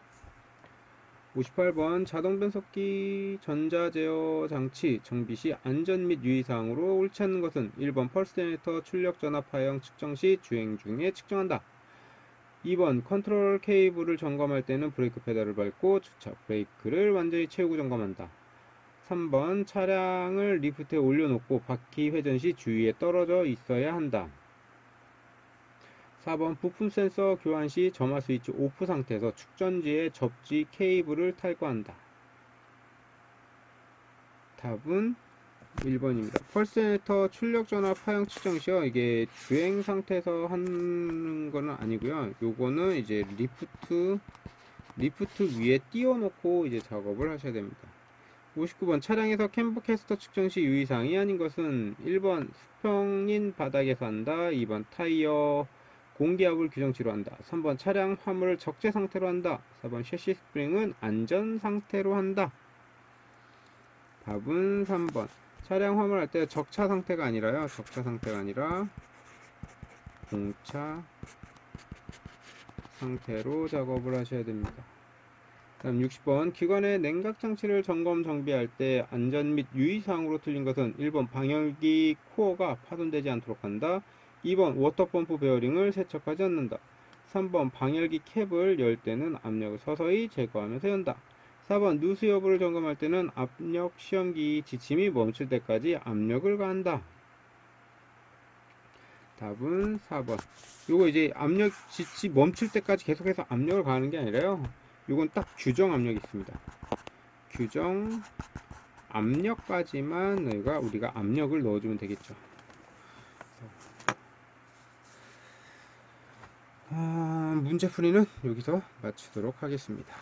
58번 자동 변속기 전자 제어 장치 정비 시 안전 및 유의사항으로 옳지 않는 것은 1번 펄스 제네레이터 출력 전압 하향 측정 시 주행 중에 측정한다. 2번 컨트롤 케이블을 점검할 때는 브레이크 페달을 밟고 주차 브레이크를 완전히 채우고 점검한다. 3번 차량을 리프트에 올려놓고 바퀴 회전 시 주위에 떨어져 있어야 한다. 4번 부품 센서 교환 시 점화 스위치 오프 상태에서 축전지에 접지 케이블을 탈거한다. 답은 1번입니다. 펄스 제네레이터 출력 전압 하향 측정 시요. 이게 주행 상태에서 하는 거는 아니고요. 요거는 이제 리프트 위에 띄워놓고 이제 작업을 하셔야 됩니다. 59번 차량에서 캠버 캐스터 측정 시 유의사항이 아닌 것은 1번 수평인 바닥에서 한다. 2번 타이어 공기압을 규정치로 한다. 3번 차량 화물을 적재 상태로 한다. 4번 셰시 스프링은 안전 상태로 한다. 답은 3번. 차량 화물할 때 적차 상태가 아니라요. 적차 상태가 아니라 공차 상태로 작업을 하셔야 됩니다. 다음 60번. 기관의 냉각 장치를 점검 정비할 때 안전 및 유의사항으로 틀린 것은 1번 방열기 코어가 파손되지 않도록 한다. 2번 워터펌프 베어링을 세척하지 않는다. 3번 방열기 캡을 열 때는 압력을 서서히 제거하면서 연다. 4번 누수 여부를 점검할 때는 압력 시험기 지침이 멈출 때까지 압력을 가한다. 답은 4번. 요거 이제 압력 지침 멈출 때까지 계속해서 압력을 가하는 게 아니라요. 요건 딱 규정 압력이 있습니다. 규정 압력까지만 우리가 압력을 넣어주면 되겠죠. 문제풀이는 여기서 마치도록 하겠습니다.